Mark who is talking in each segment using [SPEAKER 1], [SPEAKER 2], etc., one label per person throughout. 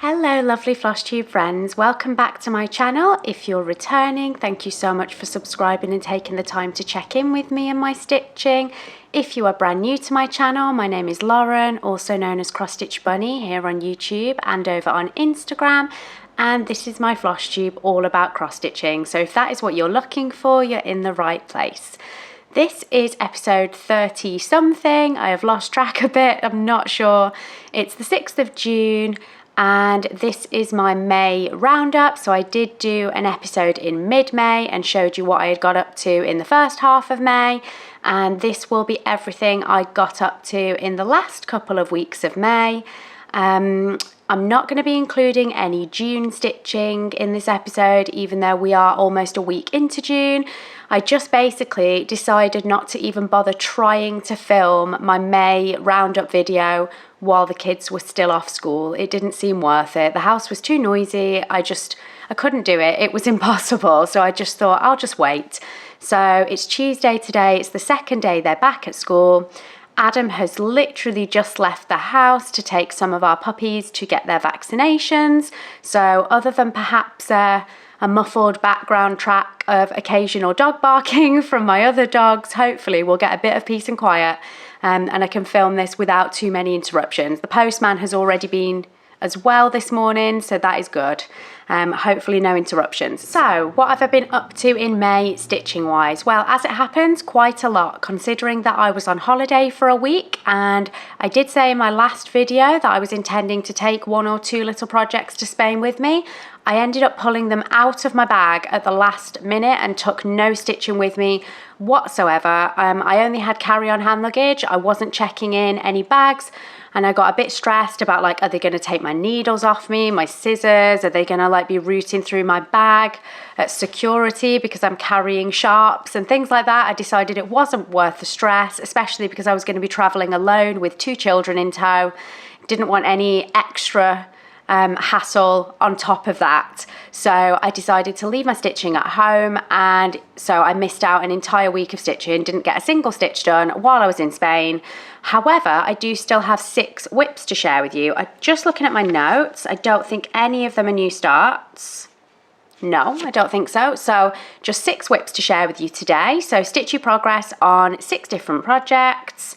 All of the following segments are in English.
[SPEAKER 1] Hello lovely Flosstube friends, welcome back to my channel. If you're returning, thank you so much for subscribing and taking the time to check in with me and my stitching. If you are brand new to my channel, my name is Lauren, also known as Cross Stitch Bunny here on YouTube and over on Instagram. And this is my Flosstube all about cross stitching. So if that is what you're looking for, you're in the right place. This is episode 30 something. I have lost track a bit, I'm not sure. It's the 6th of June. And this is my May roundup. So I did do an episode in mid-May and showed you what I had got up to in the first half of May. And this will be everything I got up to in the last couple of weeks of May. I'm not going to be including any June stitching in this episode, even though we are almost a week into June. I just basically decided not to even bother trying to film my May roundup video while the kids were still off school. It didn't seem worth it. The house was too noisy. I couldn't do it. It was impossible. So I just thought I'll just wait. So it's Tuesday today. It's the second day they're back at school. Adam has literally just left the house to take some of our puppies to get their vaccinations. So other than perhaps a muffled background track of occasional dog barking from my other dogs, hopefully we'll get a bit of peace and quiet and I can film this without too many interruptions. The postman has already been as well this morning, so that is good. Hopefully no interruptions. So what have I been up to in May stitching wise? Well, as it happens, quite a lot, considering that I was on holiday for a week, and I did say in my last video that I was intending to take 1 or 2 little projects to Spain with me. I ended up pulling them out of my bag at the last minute and took no stitching with me whatsoever. I only had carry-on hand luggage. I wasn't checking in any bags. And I got a bit stressed about, like, are they going to take my needles off me, my scissors? Are they going to, like, be rooting through my bag at security because I'm carrying sharps and things like that? I decided it wasn't worth the stress, especially because I was going to be traveling alone with 2 children in tow. Didn't want any extra hassle on top of that. So I decided to leave my stitching at home, and so I missed out an entire week of stitching, didn't get a single stitch done while I was in Spain. However, I do still have 6 whips to share with you. Just looking at my notes, I don't think any of them are new starts. No, I don't think so. So just 6 whips to share with you today. So stitchy progress on 6 different projects.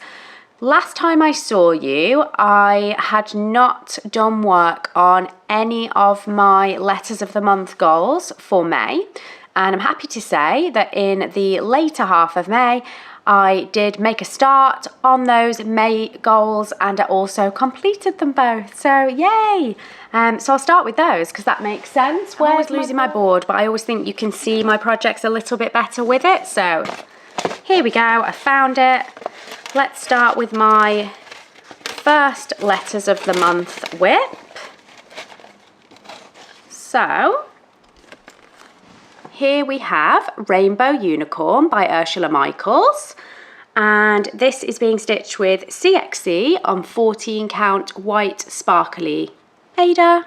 [SPEAKER 1] Last time I saw you, I had not done work on any of my letters of the month goals for May. And I'm happy to say that in the later half of May, I did make a start on those May goals and I also completed them both. So yay! So I'll start with those because that makes sense. I'm always losing my board, but I always think you can see my projects a little bit better with it. So here we go, I found it. Let's start with my first letters of the month whip. So here we have Rainbow Unicorn by Ursula Michaels, and this is being stitched with CXC on 14 count white sparkly Ada,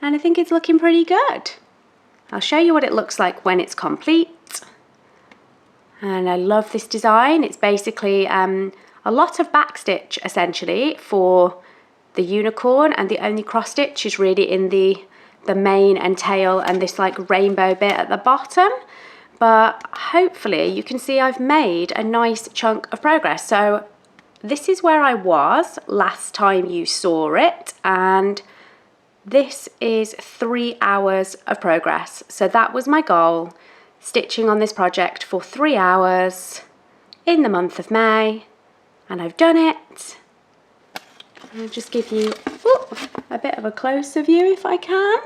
[SPEAKER 1] and I think it's looking pretty good. I'll show you what it looks like when it's complete. And I love this design. It's basically a lot of backstitch essentially for the unicorn, and the only cross stitch is really in the mane and tail and this like rainbow bit at the bottom. But hopefully you can see I've made a nice chunk of progress. So this is where I was last time you saw it, and this is 3 hours of progress. So that was my goal, stitching on this project for 3 hours in the month of May, and I've done it. I'll just give you a bit of a closer view if I can.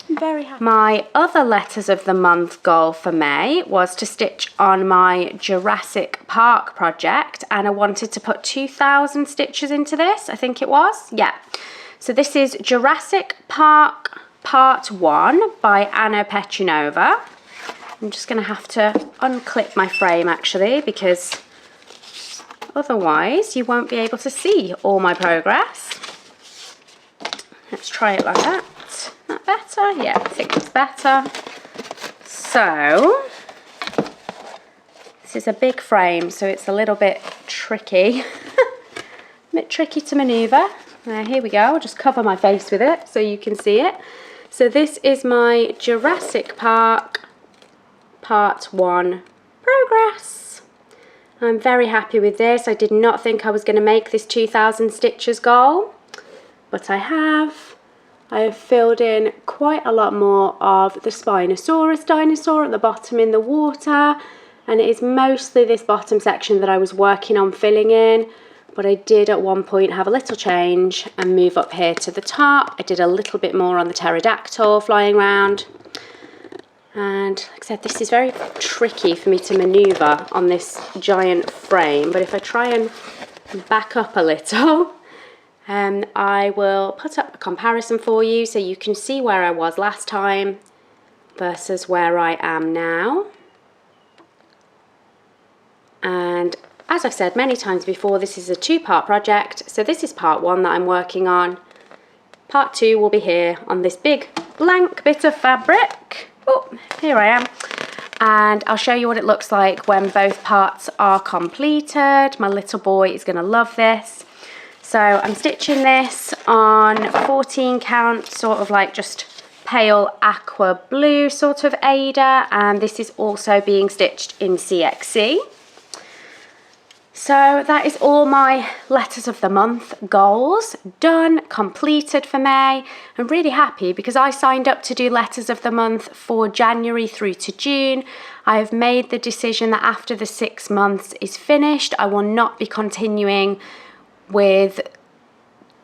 [SPEAKER 1] I'm very happy. My other letters of the month goal for May was to stitch on my Jurassic Park project, and I wanted to put 2,000 stitches into this, I think it was. Yeah. So this is Jurassic Park Part 1 by Petunova. I'm just going to have to unclip my frame actually, because otherwise you won't be able to see all my progress. Let's try it like that. That better? Yeah, I think it's better. So this is a big frame, so it's a little bit tricky. bit tricky to manoeuvre. Here we go, I'll just cover my face with it so you can see it. So this is my Jurassic Park Part 1 progress. I'm very happy with this. I did not think I was going to make this 2,000 stitches goal, but I have. I have filled in quite a lot more of the Spinosaurus dinosaur at the bottom in the water, and it is mostly this bottom section that I was working on filling in, but I did at one point have a little change and move up here to the top. I did a little bit more on the pterodactyl flying around. And like I said, this is very tricky for me to manoeuvre on this giant frame, but if I try and back up a little, I will put up a comparison for you so you can see where I was last time versus where I am now. And as I've said many times before, this is a 2-part project, so this is part 1 that I'm working on. Part 2 will be here on this big blank bit of fabric. Oh, here I am. And I'll show you what it looks like when both parts are completed. My little boy is going to love this. So I'm stitching this on 14 count, sort of like just pale aqua blue sort of Ada, and this is also being stitched in CXC. So that is all my letters of the month goals done, completed for May. I'm really happy because I signed up to do letters of the month for January through to June. I have made the decision that after the 6 months is finished, I will not be continuing with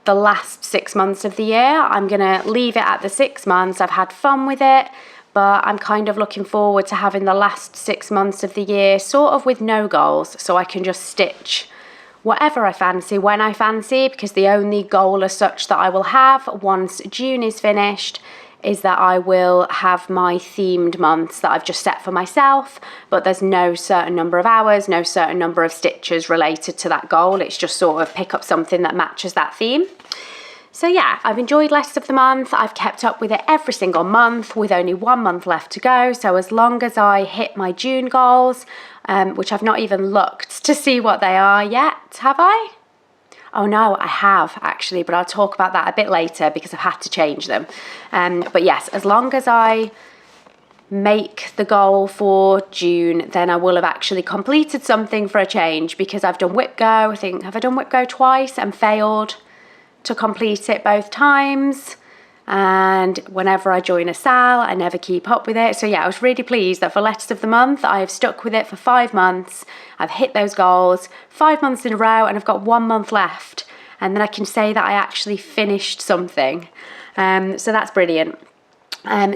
[SPEAKER 1] the last 6 months of the year. I'm gonna leave it at the 6 months. I've had fun with it, but I'm kind of looking forward to having the last 6 months of the year sort of with no goals, so I can just stitch whatever I fancy when I fancy, because the only goal as such that I will have once June is finished is that I will have my themed months that I've just set for myself, but there's no certain number of hours, no certain number of stitches related to that goal. It's just sort of pick up something that matches that theme. So yeah, I've enjoyed letters of the month. I've kept up with it every single month with only 1 month left to go. So as long as I hit my June goals, which I've not even looked to see what they are yet, have I? Oh no, I have actually, but I'll talk about that a bit later because I've had to change them. But yes, as long as I make the goal for June, then I will have actually completed something for a change, because I've done Whip Go. I think, have I done Whip Go twice and failed to complete it both times? And whenever I join a SAL, I never keep up with it. So yeah, I was really pleased that for letters of the month, I have stuck with it for 5 months. I've hit those goals 5 months in a row, and I've got 1 month left. And then I can say that I actually finished something. So that's brilliant.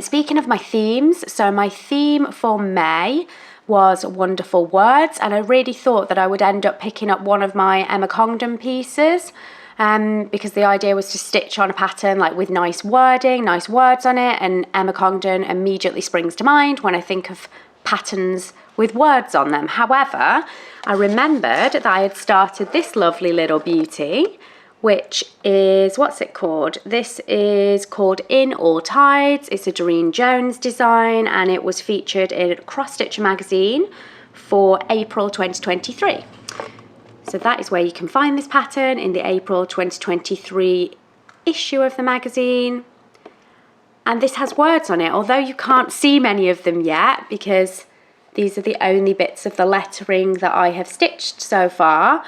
[SPEAKER 1] Speaking of my themes, so my theme for May was wonderful words, and I really thought that I would end up picking up one of my Emma Congdon pieces. Because the idea was to stitch on a pattern like with nice wording, nice words on it, and Emma Congdon immediately springs to mind when I think of patterns with words on them. However, I remembered that I had started this lovely little beauty, which is, what's it called? This is called In All Tides. It's a Durene Jones design, and it was featured in Cross Stitcher magazine for April 2023. So that is where you can find this pattern, in the April 2023 issue of the magazine. And this has words on it, although you can't see many of them yet because these are the only bits of the lettering that I have stitched so far.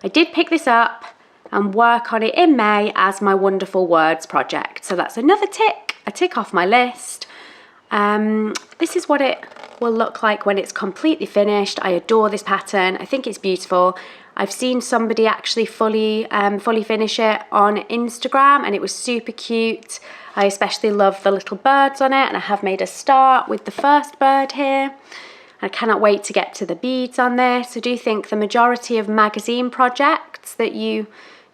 [SPEAKER 1] I did pick this up and work on it in May as my wonderful words project. So that's another tick, a tick off my list. This is what it will look like when it's completely finished. I adore this pattern. I think it's beautiful. I've seen somebody actually fully finish it on Instagram, and it was super cute. I especially love the little birds on it, and I have made a start with the first bird here. I cannot wait to get to the beads on this. I do think the majority of magazine projects that you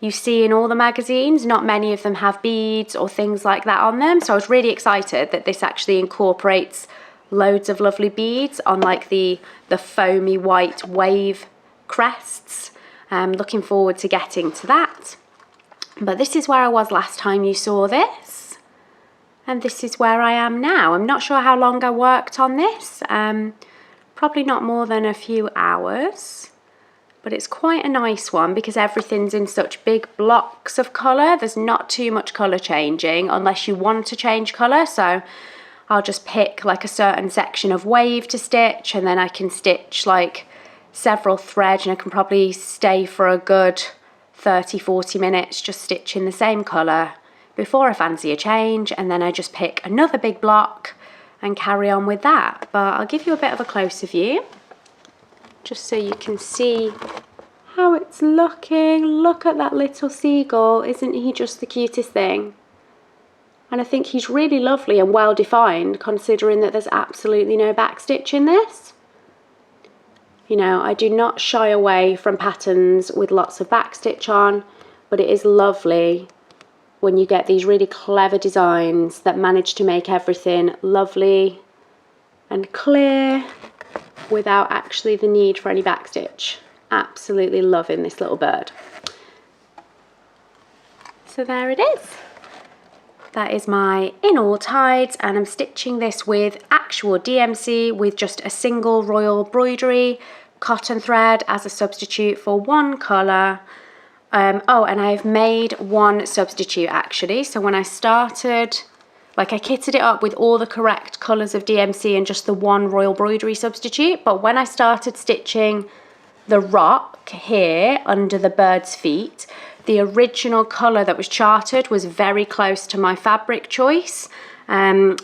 [SPEAKER 1] see in all the magazines, not many of them have beads or things like that on them. So I was really excited that this actually incorporates loads of lovely beads on like the foamy white wave crests. I'm looking forward to getting to that. But this is where I was last time you saw this, and this is where I am now. I'm not sure how long I worked on this, probably not more than a few hours. but it's quite a nice one because everything's in such big blocks of colour. There's not too much colour changing unless you want to change colour. So I'll just pick like a certain section of wave to stitch, and then I can stitch like several threads, and I can probably stay for a good 30-40 minutes just stitching the same colour before I fancy a change, and then I just pick another big block and carry on with that. But I'll give you a bit of a closer view just so you can see how it's looking. Look at that little seagull, isn't he just the cutest thing? And I think he's really lovely and well defined considering that there's absolutely no backstitch in this. You know, I do not shy away from patterns with lots of backstitch on, but it is lovely when you get these really clever designs that manage to make everything lovely and clear without actually the need for any backstitch. Absolutely loving this little bird. So there it is. That is my In All Tides, and I'm stitching this with actual DMC with just a single Royal Broidery cotton thread as a substitute for one colour. Oh, and I've made one substitute actually. So when I started, like I kitted it up with all the correct colours of DMC and just the one Royal Broidery substitute. But when I started stitching the rock here under the bird's feet, the original colour that was charted was very close to my fabric choice,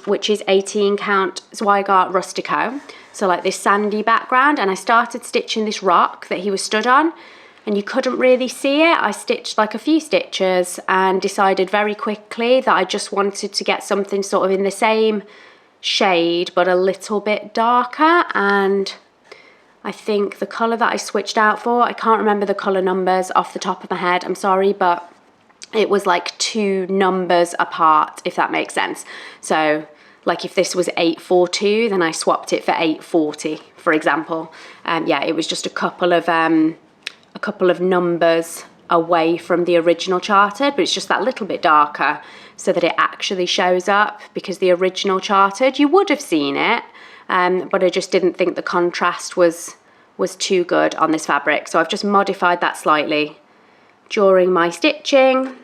[SPEAKER 1] which is 18 count Zweigart Rustico. So like this sandy background, and I started stitching this rock that he was stood on, and you couldn't really see it. I stitched like a few stitches and decided very quickly that I just wanted to get something sort of in the same shade but a little bit darker. And I think the colour that I switched out for, I can't remember the colour numbers off the top of my head, I'm sorry, but it was like 2 numbers apart, if that makes sense. So like if this was 842, then I swapped it for 840, for example. Yeah, it was just a couple of numbers away from the original charted, but it's just that little bit darker so that it actually shows up, because the original charted, you would have seen it, but I just didn't think the contrast was too good on this fabric. So I've just modified that slightly during my stitching.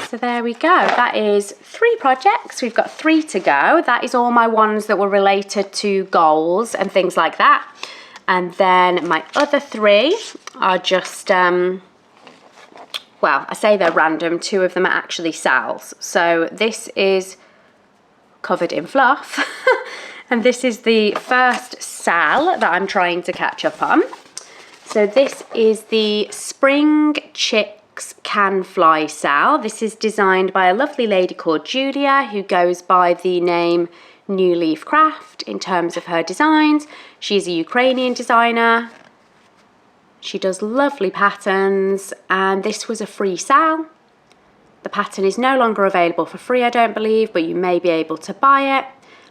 [SPEAKER 1] So there we go. That is 3 projects. We've got 3 to go. That is all my ones that were related to goals and things like that. And then my other 3 are just, well, I say they're random. 2 of them are actually SALs. So this is covered in fluff. And this is the first SAL that I'm trying to catch up on. So this is the Spring Chicks Can Fly SAL. This is designed by a lovely lady called Julia, who goes by the name New Leaf Craft in terms of her designs. She's a Ukrainian designer. She does lovely patterns, and this was a free SAL. The pattern is no longer available for free, I don't believe, but you may be able to buy it.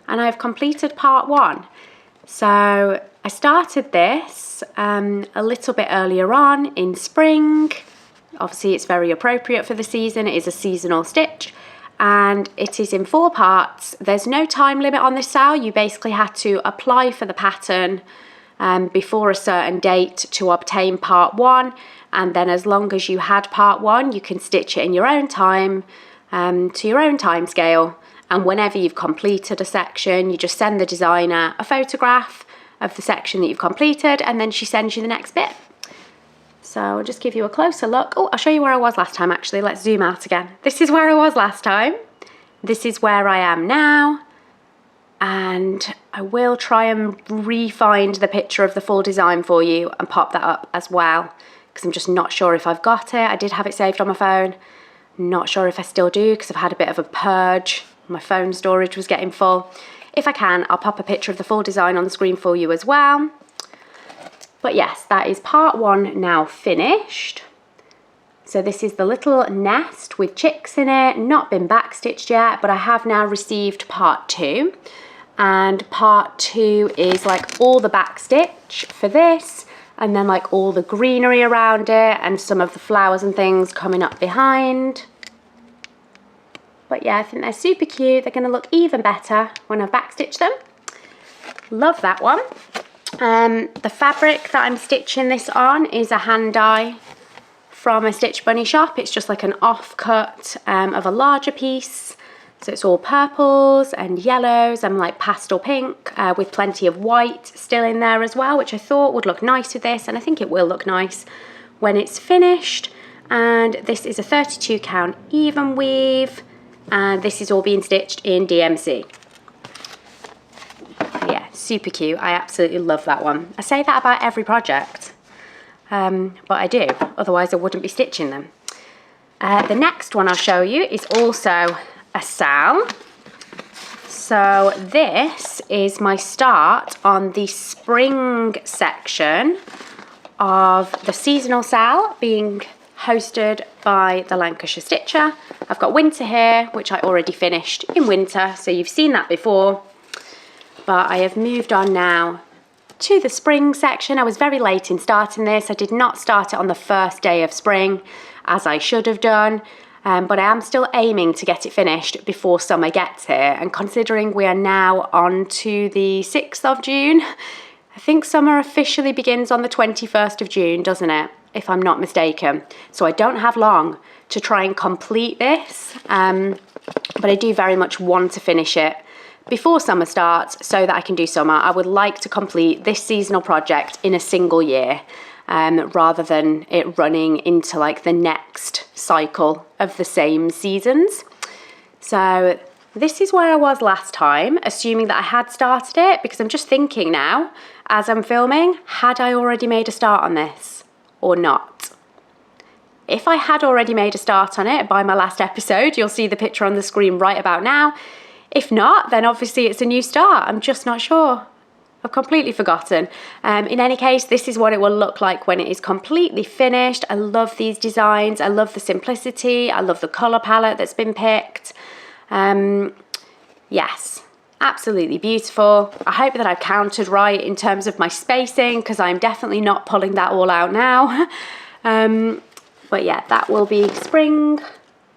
[SPEAKER 1] And I've completed part 1. So I started this a little bit earlier on in spring. Obviously it's very appropriate for the season. It is a seasonal stitch, and it is in 4 parts. There's no time limit on this SAL. You basically had to apply for the pattern before a certain date to obtain part 1, and then as long as you had part 1, you can stitch it in your own time, to your own time scale. And whenever you've completed a section, you just send the designer a photograph of the section that you've completed, and then she sends you the next bit. So I'll just give you a closer look. Oh, I'll show you where I was last time actually. Let's zoom out again. This is where I was last time. This is where I am now. And I will try and re-find the picture of the full design for you and pop that up as well, because I'm just not sure if I've got it. I did have it saved on my phone. Not sure if I still do, because I've had a bit of a purge. My phone storage was getting full. If I can, I'll pop a picture of the full design on the screen for you as well. But yes, that is part 1 now finished. So this is the little nest with chicks in it, not been backstitched yet, but I have now received part 2. And part 2 is like all the backstitch for this, and then like all the greenery around it and some of the flowers and things coming up behind. But yeah, I think they're super cute. They're going to look even better when I backstitch them. Love that one. The fabric that I'm stitching this on is a hand dye from a Stitch Bunny shop. It's just like an offcut of a larger piece. So it's all purples and yellows and like pastel pink with plenty of white still in there as well, which I thought would look nice with this, and I think it will look nice when it's finished. And this is a 32 count even weave, and this is all being stitched in DMC. Yeah, super cute. I absolutely love that one. I say that about every project, but I do, otherwise I wouldn't be stitching them. The next one I'll show you is also a SAL. So this is my start on the spring section of the seasonal SAL being hosted by the Lancashire Stitcher. I've got winter here, which I already finished in winter, so you've seen that before. But I have moved on now to the spring section. I was very late in starting this. I did not start it on the first day of spring, as I should have done. But I am still aiming to get it finished before summer gets here. And considering we are now on to the 6th of June, I think summer officially begins on the 21st of June, doesn't it? If I'm not mistaken. So I don't have long to try and complete this. But I do very much want to finish it before summer starts so that I can do summer. I would like to complete this seasonal project in a single year. Rather than it running into like the next cycle of the same seasons. So this is where I was last time, assuming that I had started it, because I'm just thinking now, as I'm filming, had I already made a start on this or not? If I had already made a start on it by my last episode, you'll see the picture on the screen right about now. If not, then obviously it's a new start. I'm just not sure. I've completely forgotten. In any case, this is what it will look like when it is completely finished. I love these designs. I love the simplicity. I love the colour palette that's been picked. Yes, absolutely beautiful. I hope that I've counted right in terms of my spacing, because I'm definitely not pulling that all out now. But yeah, that will be spring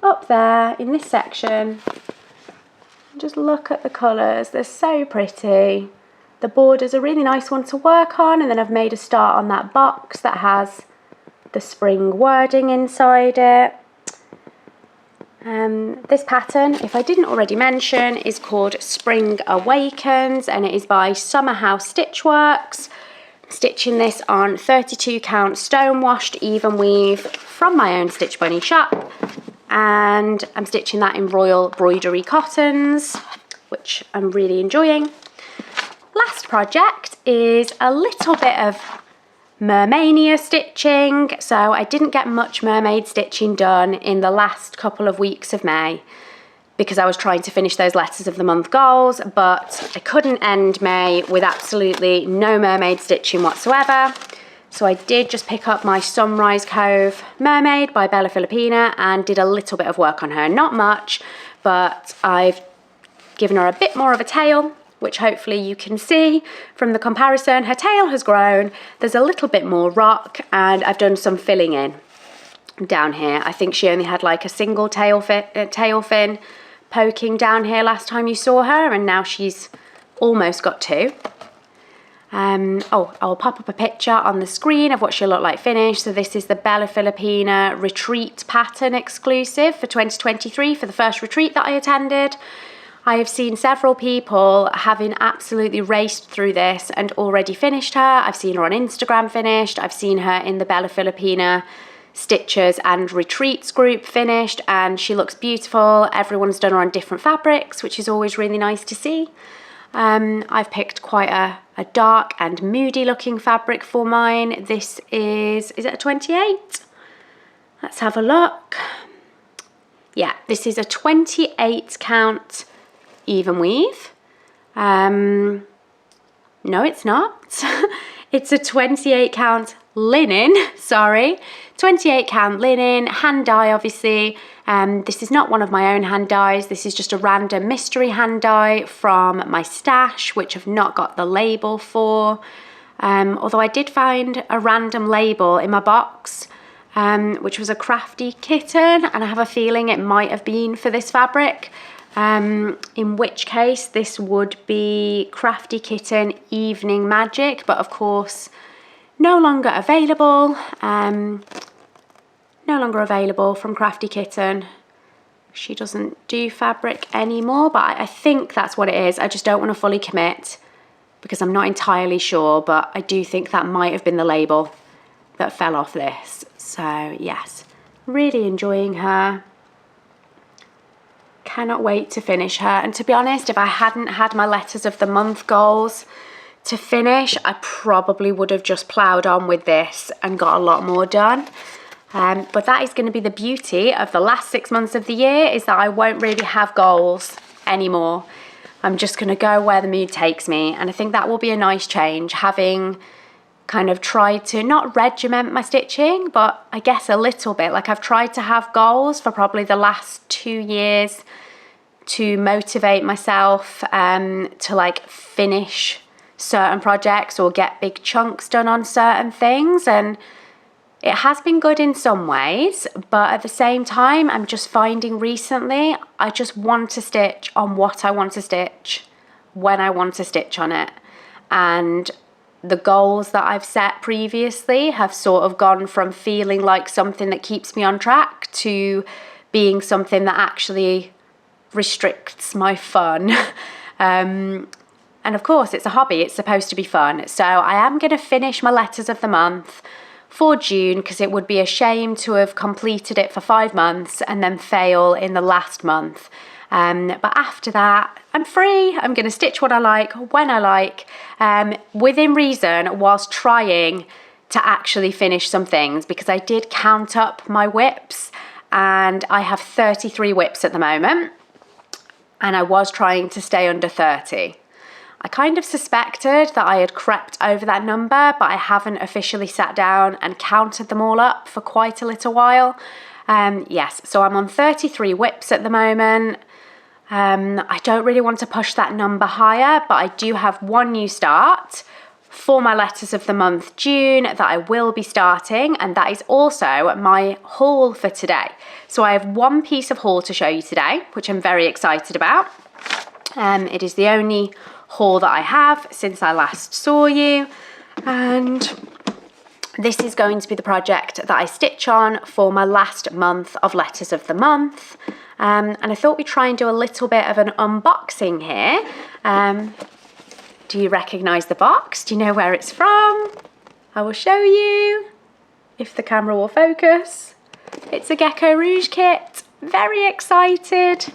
[SPEAKER 1] up there in this section. Just look at the colours. They're so pretty. The border's a really nice one to work on, and then I've made a start on that box that has the spring wording inside it. This pattern, if I didn't already mention, is called Spring Awakens, and it is by Summerhouse Stitchworks. I'm stitching this on 32 count stone washed even weave from my own Stitch Bunny shop, and I'm stitching that in Royal Broidery cottons, which I'm really enjoying. Last project is a little bit of Mermania stitching. So I didn't get much mermaid stitching done in the last couple of weeks of May because I was trying to finish those letters of the month goals, but I couldn't end May with absolutely no mermaid stitching whatsoever. So I did just pick up my Sunrise Cove Mermaid by Bella Filipina and did a little bit of work on her. Not much, but I've given her a bit more of a tail, which hopefully you can see from the comparison. Her tail has grown, there's a little bit more rock, and I've done some filling in down here. I think she only had like a single tail fin poking down here last time you saw her, and now she's almost got two. I'll pop up a picture on the screen of what she'll look like finished. So this is the Bella Filipina retreat pattern exclusive for 2023 for the first retreat that I attended. I have seen several people having absolutely raced through this and already finished her. I've seen her on Instagram finished. I've seen her in the Bella Filipina Stitchers and Retreats group finished, and she looks beautiful. Everyone's done her on different fabrics, which is always really nice to see. I've picked quite a dark and moody looking fabric for mine. This is it a 28? Let's have a look. Yeah, this is a 28 count even weave. No, it's not. It's a 28 count linen, sorry. 28 count linen, hand dye obviously. This is not one of my own hand dyes. This is just a random mystery hand dye from my stash, which I've not got the label for. Although I did find a random label in my box, which was a crafty kitten, and I have a feeling it might have been for this fabric. in which case this would be Crafty Kitten Evening Magic, but of course no longer available. No longer available from Crafty Kitten. She doesn't do fabric anymore, but I think that's what it is. I just don't want to fully commit because I'm not entirely sure, but I do think that might have been the label that fell off this. So yes, really enjoying her. Cannot wait to finish her. And to be honest, if I hadn't had my letters of the month goals to finish, I probably would have just ploughed on with this and got a lot more done. But that is going to be the beauty of the last 6 months of the year, is that I won't really have goals anymore. I'm just going to go where the mood takes me, and I think that will be a nice change, having kind of tried to not regiment my stitching, but I guess a little bit. Like, I've tried to have goals for probably the last 2 years to motivate myself to like finish certain projects or get big chunks done on certain things, and it has been good in some ways, but at the same time, I'm just finding recently, I just want to stitch on what I want to stitch when I want to stitch on it. And the goals that I've set previously have sort of gone from feeling like something that keeps me on track to being something that actually restricts my fun. And of course, it's a hobby, it's supposed to be fun. So I am going to finish my letters of the month for June, because it would be a shame to have completed it for 5 months and then fail in the last month. But after that, I'm free. I'm going to stitch what I like, when I like, within reason, whilst trying to actually finish some things, because I did count up my whips and I have 33 whips at the moment, and I was trying to stay under 30. I kind of suspected that I had crept over that number, but I haven't officially sat down and counted them all up for quite a little while. Yes, so I'm on 33 whips at the moment. I don't really want to push that number higher, but I do have one new start for my letters of the month June that I will be starting, and that is also my haul for today. So I have one piece of haul to show you today, which I'm very excited about. It is the only haul that I have since I last saw you, and this is going to be the project that I stitch on for my last month of letters of the month. And I thought we'd try and do a little bit of an unboxing here. Do you recognise the box? Do you know where it's from? I will show you if the camera will focus. It's a Gecko Rouge kit. Very excited.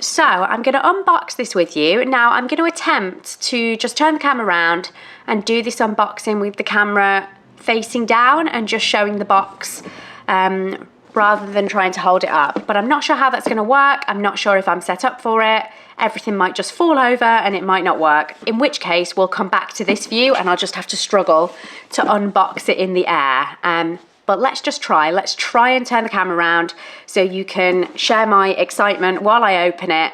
[SPEAKER 1] So I'm going to unbox this with you. Now I'm going to attempt to just turn the camera around and do this unboxing with the camera facing down and just showing the box rather than trying to hold it up. But I'm not sure how that's going to work. I'm not sure if I'm set up for it. Everything might just fall over and it might not work, in which case we'll come back to this view and I'll just have to struggle to unbox it in the air. But let's just try. Let's try and turn the camera around so you can share my excitement while I open it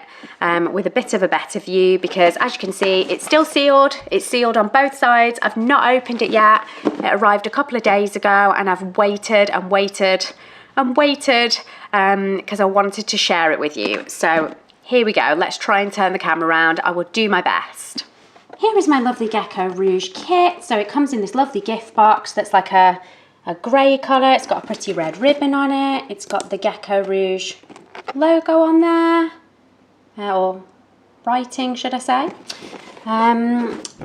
[SPEAKER 1] with a bit of a better view, because as you can see, it's still sealed. It's sealed on both sides. I've not opened it yet. It arrived a couple of days ago and I've waited and waited and waited because I wanted to share it with you. So here we go. Let's try and turn the camera around. I will do my best. Here is my lovely Gecko Rouge kit. So it comes in this lovely gift box that's like a grey colour. It's got a pretty red ribbon on it. It's got the Gecko Rouge logo on there, or writing, should I say.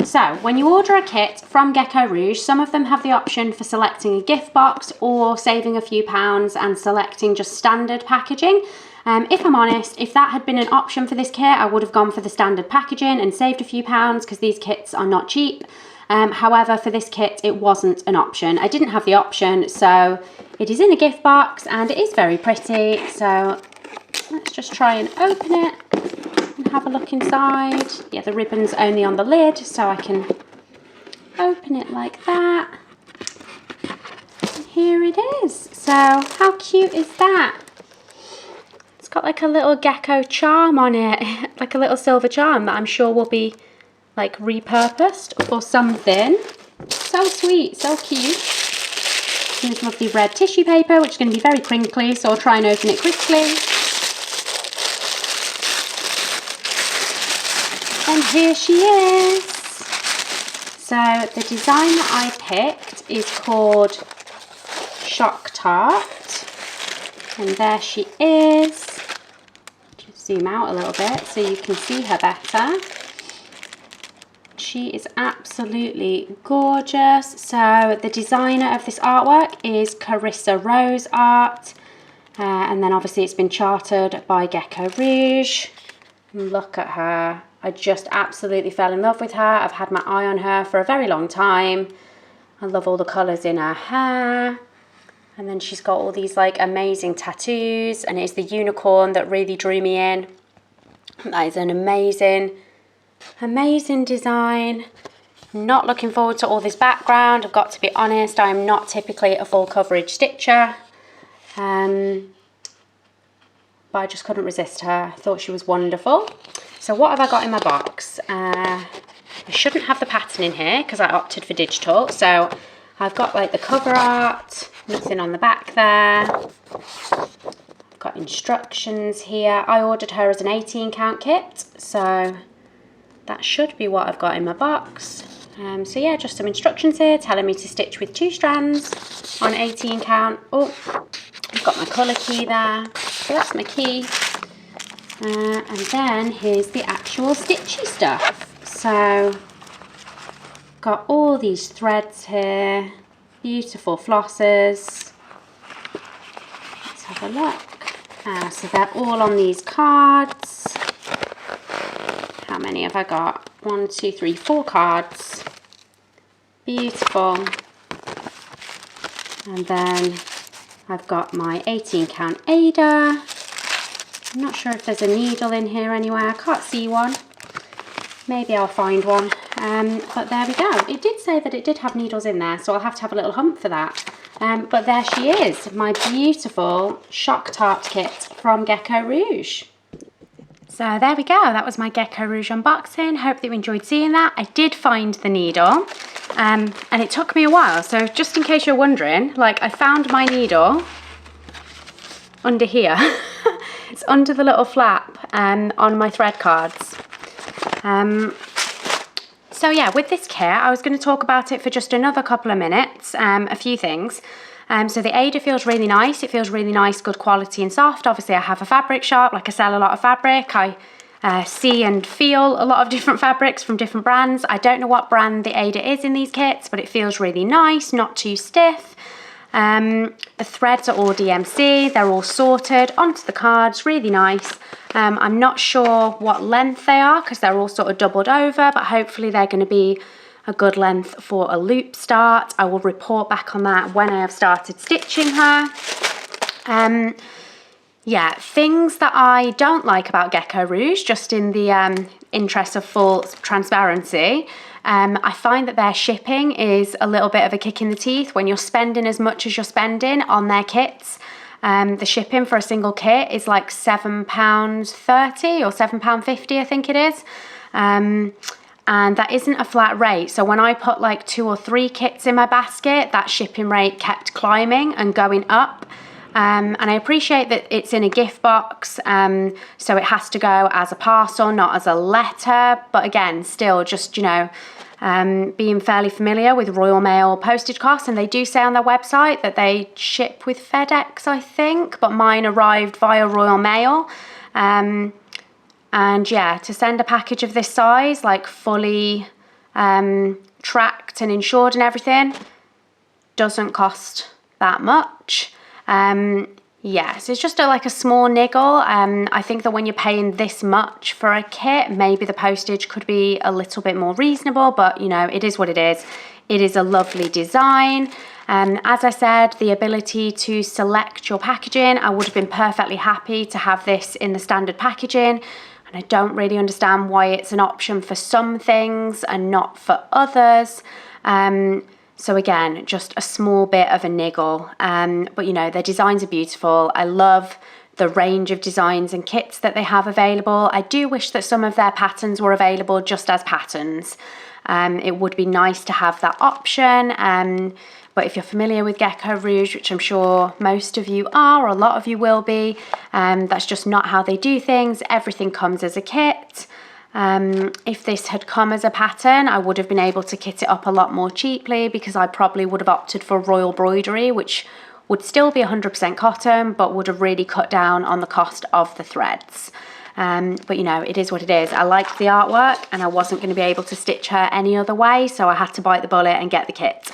[SPEAKER 1] So when you order a kit from Gecko Rouge, some of them have the option for selecting a gift box or saving a few pounds and selecting just standard packaging. If I'm honest, if that had been an option for this kit, I would have gone for the standard packaging and saved a few pounds, because these kits are not cheap. However, for this kit, it wasn't an option. I didn't have the option, so it is in a gift box and it is very pretty. So let's just try and open it and have a look inside. Yeah, the ribbon's only on the lid, so I can open it like that. And here it is. So how cute is that? It's got like a little gecko charm on it, like a little silver charm that I'm sure will be like repurposed for something. So sweet, so cute. And this lovely red tissue paper, which is going to be very crinkly, so I'll try and open it quickly. And here she is. So the design that I picked is called Shock Tart. And there she is. Just zoom out a little bit so you can see her better. She is absolutely gorgeous. So the designer of this artwork is Carissa Rose Art. And then obviously it's been chartered by Gecko Rouge. Look at her. I just absolutely fell in love with her. I've had my eye on her for a very long time. I love all the colours in her hair. And then she's got all these like amazing tattoos, and it's the unicorn that really drew me in. That is an amazing design. Not looking forward to all this background. I've got to be honest, I'm not typically a full coverage stitcher. But I just couldn't resist her. I thought she was wonderful. So what have I got in my box? I shouldn't have the pattern in here because I opted for digital. So I've got like the cover art, nothing on the back there. I've got instructions here. I ordered her as an 18 count kit, so that should be what I've got in my box. So yeah, just some instructions here telling me to stitch with 2 strands on 18 count. Oh, I've got my colour key there. So that's my key. And then here's the actual stitchy stuff. So got all these threads here, beautiful flosses. Let's have a look. So they're all on these cards. How many have I got? 1, 2, 3, 4 cards. Beautiful. And then I've got my 18 count Ada. I'm not sure if there's a needle in here anywhere. I can't see one. Maybe I'll find one. But there we go. It did say that it did have needles in there, so I'll have to have a little hunt for that. But there she is, my beautiful Shock Tart kit from Gecko Rouge. So there we go. That was my Gecko Rouge unboxing. Hope that you enjoyed seeing that. I did find the needle, and it took me a while. So just in case you're wondering, like, I found my needle under here. It's under the little flap on my thread cards. So yeah, with this kit, I was going to talk about it for just another couple of minutes, a few things. So the Ada feels really nice. It feels really nice, good quality and soft. Obviously I have a fabric shop, like I sell a lot of fabric. I see and feel a lot of different fabrics from different brands. I don't know what brand the Ada is in these kits, but it feels really nice, not too stiff. The threads are all DMC, they're all sorted onto the cards, really nice. I'm not sure what length they are because they're all sort of doubled over, but hopefully they're going to be a good length for a loop start. I will report back on that when I have started stitching her. Yeah, things that I don't like about Gecko Rouge, just in the interest of full transparency, I find that their shipping is a little bit of a kick in the teeth when you're spending as much as you're spending on their kits. The shipping for a single kit is like £7.30 or £7.50, I think it is. And that isn't a flat rate. So when I put like 2 or 3 kits in my basket, that shipping rate kept climbing and going up. And I appreciate that it's in a gift box, so it has to go as a parcel, not as a letter. But again, still just, you know, being fairly familiar with Royal Mail postage costs, and they do say on their website that they ship with FedEx, I think, but mine arrived via Royal Mail. And yeah, to send a package of this size, like fully tracked and insured and everything, doesn't cost that much. Yeah, so it's just like a small niggle. I think that when you're paying this much for a kit, maybe the postage could be a little bit more reasonable, but you know, it is what it is. It is a lovely design. As I said, the ability to select your packaging, I would have been perfectly happy to have this in the standard packaging. And I don't really understand why it's an option for some things and not for others. So again, just a small bit of a niggle. But you know, their designs are beautiful. I love the range of designs and kits that they have available. I do wish that some of their patterns were available just as patterns. It would be nice to have that option. But if you're familiar with Gecko Rouge, which I'm sure most of you are, or a lot of you will be, that's just not how they do things. Everything comes as a kit. If this had come as a pattern, I would have been able to kit it up a lot more cheaply, because I probably would have opted for royal broidery, which would still be 100% cotton, but would have really cut down on the cost of the threads. But you know, it is what it is. I liked the artwork and I wasn't going to be able to stitch her any other way, so I had to bite the bullet and get the kit.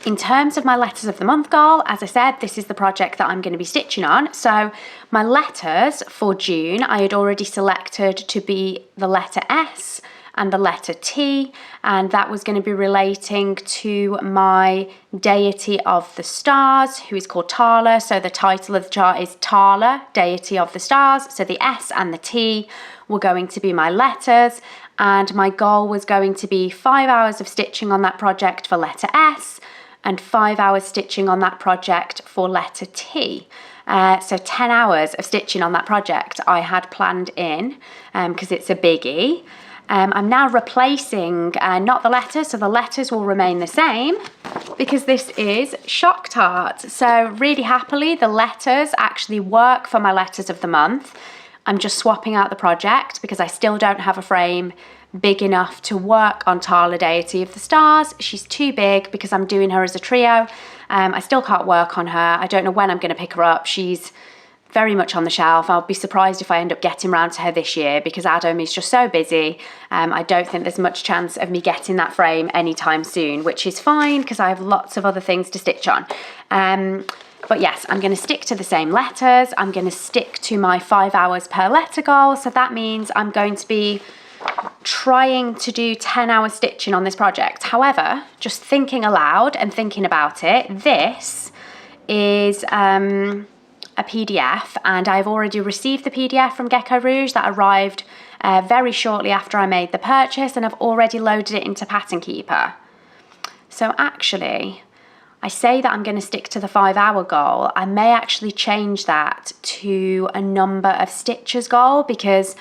[SPEAKER 1] In terms of my letters of the month goal, as I said, this is the project that I'm going to be stitching on. So my letters for June, I had already selected to be the letter S and the letter T, and that was going to be relating to my deity of the stars, who is called Tala. So the title of the chart is Tala, deity of the stars. So the S and the T were going to be my letters, and my goal was going to be 5 hours of stitching on that project for letter S, and 5 hours stitching on that project for letter T. So 10 hours of stitching on that project I had planned in, because it's a biggie. I'm now replacing not the letters, so the letters will remain the same, because this is Shock Tart. So really happily, the letters actually work for my letters of the month. I'm just swapping out the project because I still don't have a frame big enough to work on Tala, deity of the stars. She's too big because I'm doing her as a trio. I still can't work on her. I don't know when I'm going to pick her up. She's very much on the shelf. I'll be surprised if I end up getting around to her this year, because Adam is just so busy. I don't think there's much chance of me getting that frame anytime soon, which is fine because I have lots of other things to stitch on. But yes, I'm going to stick to the same letters. I'm going to stick to my 5 hours per letter goal. So that means I'm going to be trying to do 10 hours stitching on this project. However, just thinking aloud and thinking about it, this is a PDF, and I've already received the PDF from Gecko Rouge that arrived very shortly after I made the purchase, and I've already loaded it into Pattern Keeper. So actually, I say that I'm going to stick to the 5 hour goal. I may actually change that to a number of stitches goal, because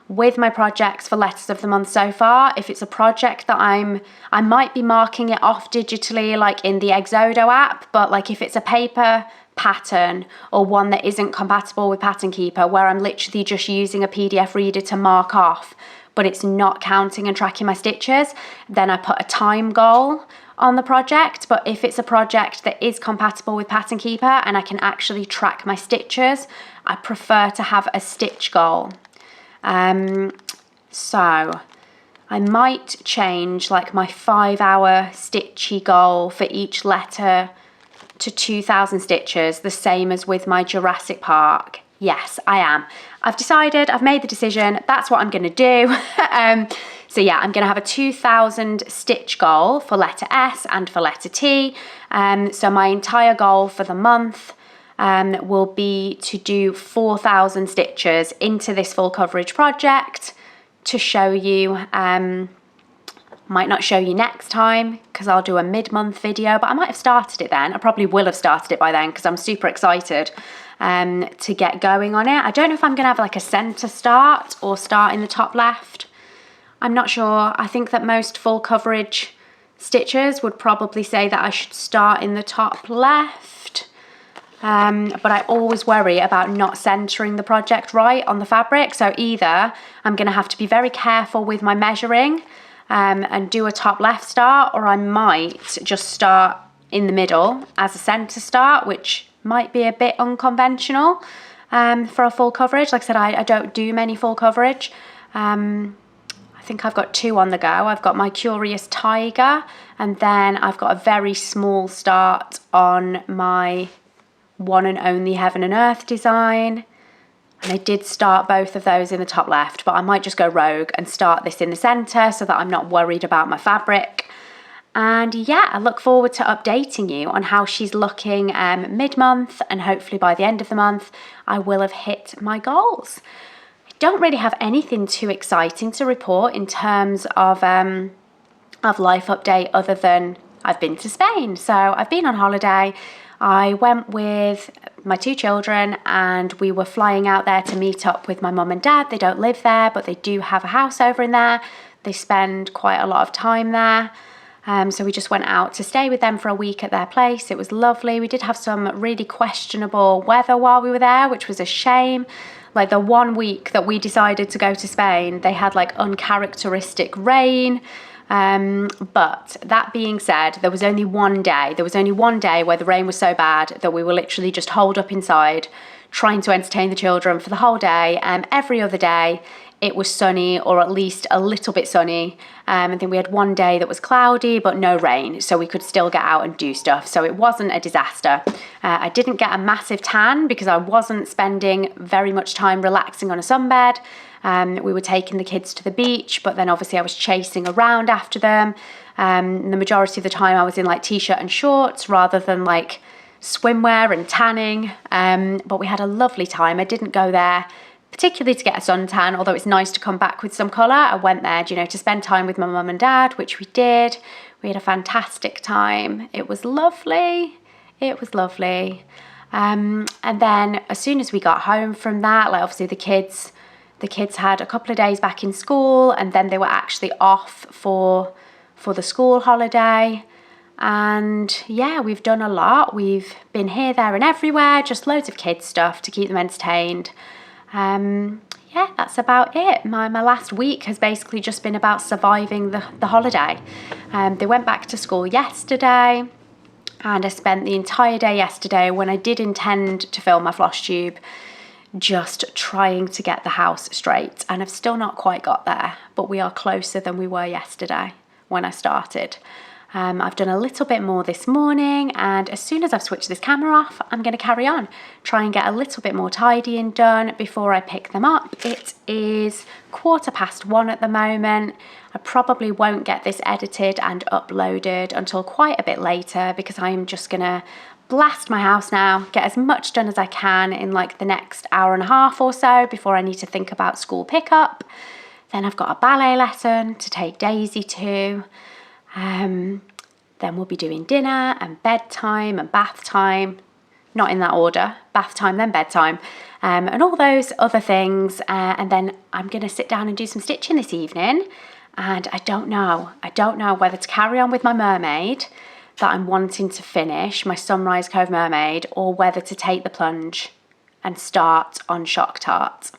[SPEAKER 1] with my projects for letters of the month so far, if it's a project that I might be marking it off digitally, like in the Exodo app, but like if it's a paper pattern or one that isn't compatible with Pattern Keeper, where I'm literally just using a PDF reader to mark off, but it's not counting and tracking my stitches, then I put a time goal on the project. But if it's a project that is compatible with Pattern Keeper and I can actually track my stitches, I prefer to have a stitch goal. So I might change like my 5 hour stitchy goal for each letter to 2,000 stitches, the same as with my Jurassic Park. Yes, I am. I've decided, I've made the decision, that's what I'm going to do. So yeah, I'm going to have a 2,000 stitch goal for letter S and for letter T. So my entire goal for the month will be to do 4,000 stitches into this full coverage project to show you. Might not show you next time because I'll do a mid-month video, but I might have started it then. I probably will have started it by then because I'm super excited to get going on it. I don't know if I'm going to have like a center start or start in the top left. I'm not sure. I think that most full coverage stitches would probably say that I should start in the top left. But I always worry about not centering the project right on the fabric. So either I'm going to have to be very careful with my measuring and do a top left start, or I might just start in the middle as a center start, which might be a bit unconventional for a full coverage. Like I said, I don't do many full coverage. I think I've got 2 on the go. I've got my Curious Tiger, and then I've got a very small start on my One and Only Heaven and Earth design. And I did start both of those in the top left, but I might just go rogue and start this in the center so that I'm not worried about my fabric. And yeah, I look forward to updating you on how she's looking mid-month, and hopefully by the end of the month, I will have hit my goals. I don't really have anything too exciting to report in terms of life update other than I've been to Spain. So I've been on holiday. I went with my 2 children and we were flying out there to meet up with my mum and dad. They don't live there, but they do have a house over in there. They spend quite a lot of time there. So we just went out to stay with them for a week at their place. It was lovely. We did have some really questionable weather while we were there, which was a shame. Like the 1 week that we decided to go to Spain, they had like uncharacteristic rain. But that being said, there was only one day where the rain was so bad that we were literally just holed up inside trying to entertain the children for the whole day. Every other day it was sunny, or at least a little bit sunny. I think we had one day that was cloudy but no rain, so we could still get out and do stuff. So it wasn't a disaster. I didn't get a massive tan because I wasn't spending very much time relaxing on a sunbed. We were taking the kids to the beach, but then obviously I was chasing around after them. The majority of the time I was in like t-shirt and shorts rather than like swimwear and tanning. But we had a lovely time. I didn't go there particularly to get a suntan, although it's nice to come back with some colour. I went there, you know, to spend time with my mum and dad, which we did. We had a fantastic time. It was lovely. It was lovely. And then as soon as we got home from that, like obviously the kids had a couple of days back in school, and then they were actually off for the school holiday. And yeah, we've done a lot. We've been here, there and everywhere, just loads of kids stuff to keep them entertained. Yeah, that's about it. My last week has basically just been about surviving the holiday. They went back to school yesterday, and I spent the entire day yesterday, when I did intend to film my Flosstube, just trying to get the house straight. And I've still not quite got there, but we are closer than we were yesterday when I started. I've done a little bit more this morning, and as soon as I've switched this camera off, I'm going to carry on, try and get a little bit more tidying done before I pick them up. It is 1:15 at the moment. I probably won't get this edited and uploaded until quite a bit later, because I am just going to blast my house now, get as much done as I can in like the next hour and a half or so before I need to think about school pickup. Then I've got a ballet lesson to take Daisy to. Then we'll be doing dinner and bedtime and bath time, not in that order, bath time then bedtime, and all those other things. And then I'm going to sit down and do some stitching this evening. And I don't know whether to carry on with my Mermaid that I'm wanting to finish, my Sunrise Cove Mermaid, or whether to take the plunge and start on Shock Tart.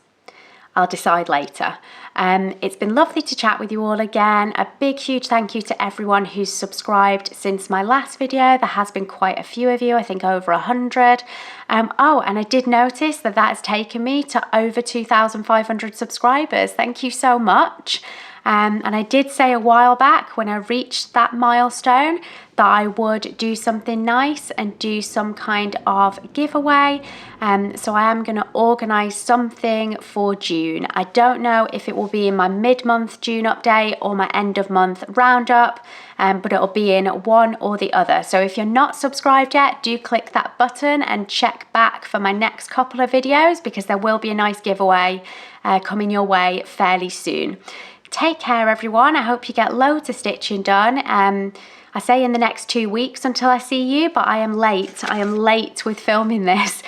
[SPEAKER 1] I'll decide later. It's been lovely to chat with you all again. A big, huge thank you to everyone who's subscribed since my last video. There has been quite a few of you, I think over 100. Oh, and I did notice that has taken me to over 2,500 subscribers. Thank you so much. And I did say a while back when I reached that milestone that I would do something nice and do some kind of giveaway. So I am going to organise something for June. I don't know if it will be in my mid-month June update or my end-of-month roundup, but it'll be in one or the other. So if you're not subscribed yet, do click that button and check back for my next couple of videos, because there will be a nice giveaway coming your way fairly soon. Take care, everyone. I hope you get loads of stitching done. I say in the next 2 weeks until I see you, but I am late. I am late with filming this.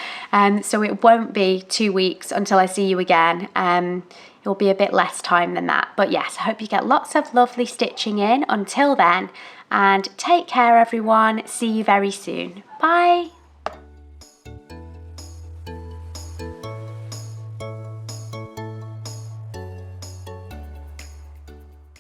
[SPEAKER 1] So it won't be 2 weeks until I see you again. It will be a bit less time than that. But yes, I hope you get lots of lovely stitching in until then. And take care, everyone. See you very soon. Bye.